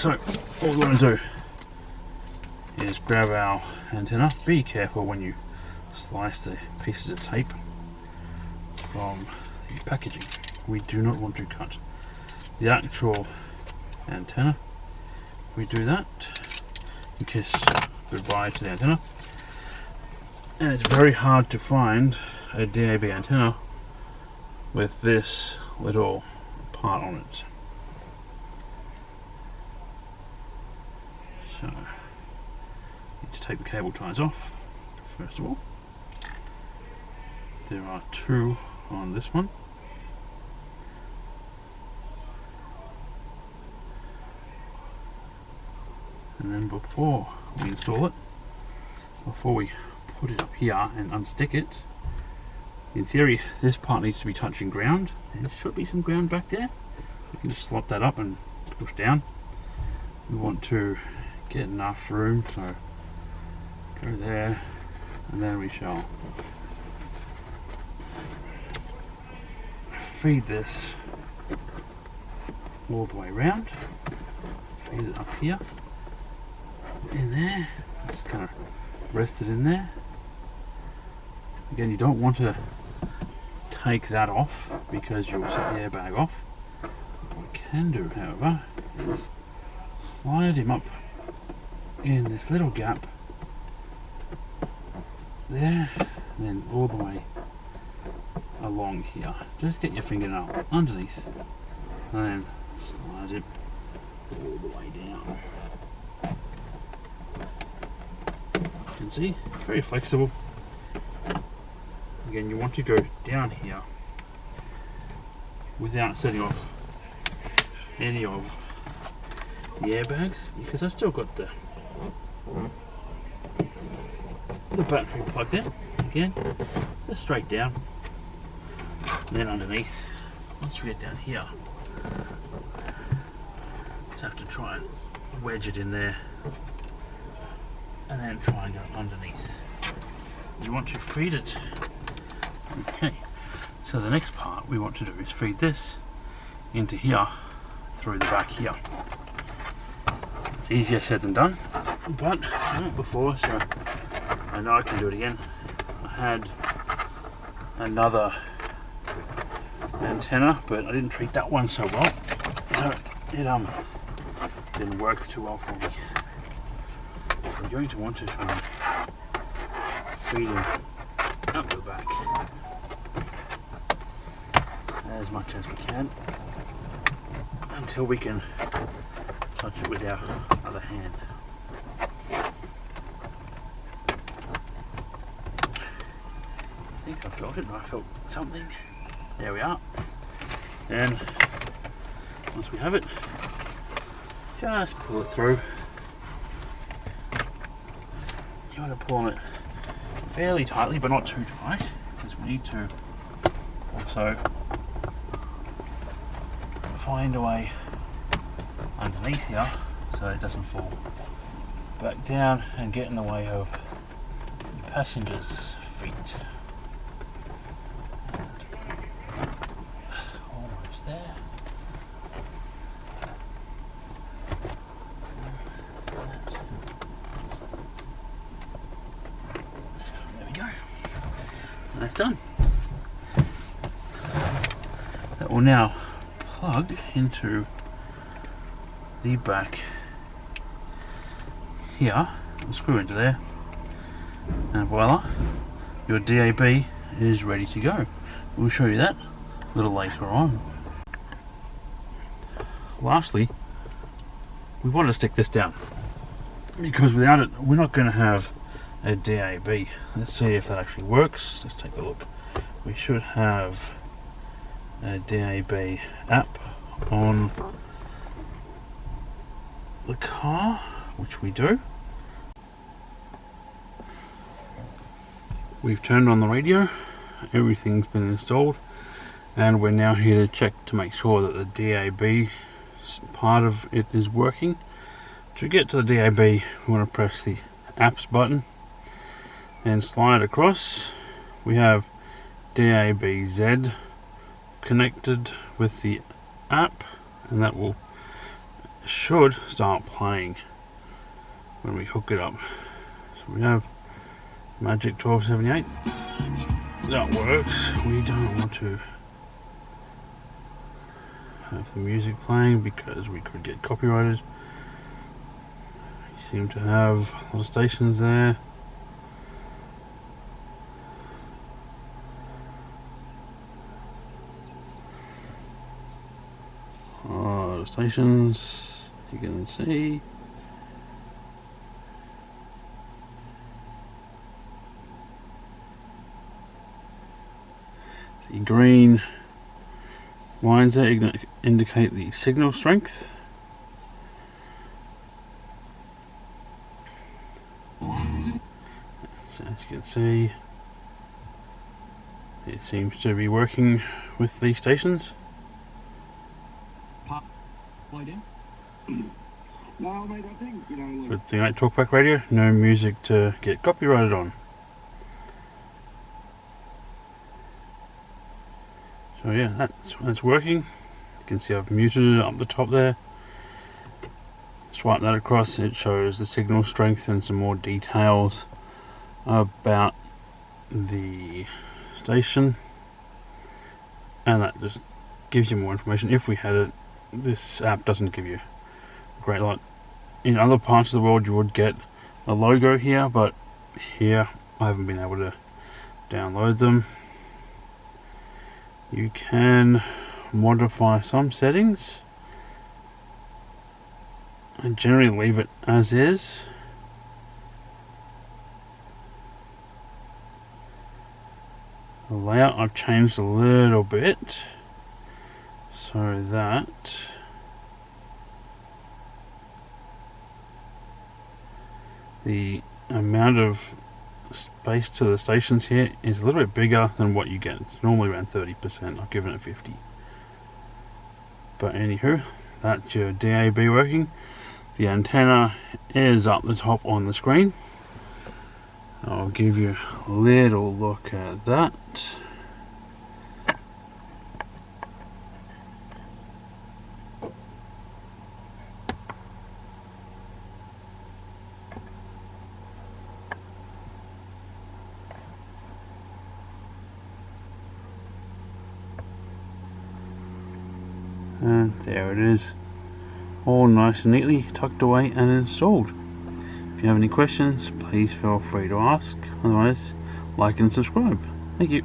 So all we want to do is grab our antenna. Be careful when you slice the pieces of tape from the packaging. We do not want to cut the actual antenna. We do that, you kiss goodbye to the antenna. And it's very hard to find a DAB antenna with this little part on it. So, need to take the cable ties off first of all. There are two on this one. And then before we install it, before we put it up here and unstick it, in theory this part needs to be touching ground. There should be some ground back there. We can just slot that up and push down. We want to get enough room, so go there, and then we shall feed this all the way around. Feed it up here, in there, just kind of rest it in there. Again, you don't want to take that off because you'll set the airbag off. What we can do, however, is slide him up in this little gap there, and then all the way along here. Just get your fingernail underneath and then slide it all the way down. You can see, very flexible. Again, you want to go down here without setting off any of the airbags, because I've still got the battery plugged in. Again, just straight down, and then underneath. Once we get down here, just have to try and wedge it in there, and then try and go underneath. You want to feed it. Okay, so the next part we want to do is feed this into here through the back here. It's easier said than done, but I've done it before, so I know I can do it again. I had another antenna, but I didn't treat that one so well, so it didn't work too well for me. So I'm going to want to try and feed him up the back as much as we can until we can touch it with our other hand. I think I felt it, I felt something. There we are. And once we have it, just pull it through. You want to pull on it fairly tightly, but not too tight, because we need to also find a way underneath here so it doesn't fall back down and get in the way of the passenger's feet. And almost there. There we go. And that's done. That will now plug into the back here, and screw into there, and voila, your DAB is ready to go. We'll show you that a little later on. Lastly, we want to stick this down, because without it we're not going to have a DAB. Let's see if that actually works. Let's take a look. We should have a DAB app on the car, which we do. We've turned on the radio, everything's been installed, and we're now here to check to make sure that the DAB part of it is working. To get to the DAB, we want to press the apps button and slide across. We have DABZ connected with the app, and that will should start playing when we hook it up. So we have Magic 1278. That works. We don't want to have the music playing because we could get copyrighted. We seem to have a lot of stations there. Stations you can see. The green lines there indicate the signal strength. So as you can see, it seems to be working with these stations. With the night talkback radio, no music to get copyrighted on. So yeah, that's working. You can see I've muted it up the top there. Swipe that across, it shows the signal strength and some more details about the station, and that just gives you more information. If we had it, this app doesn't give you a great lot. In other parts of the world you would get a logo here, but here I haven't been able to download them. You can modify some settings. I generally leave it as is. The layout I've changed a little bit so that the amount of space to the stations here is a little bit bigger than what you get. It's normally around 30%. I've given it 50. But anywho, that's your DAB working. The antenna is up the top on the screen. I'll give you a little look at that. And there it is, all nice and neatly tucked away and installed. If you have any questions, please feel free to ask. Otherwise, like and subscribe. Thank you.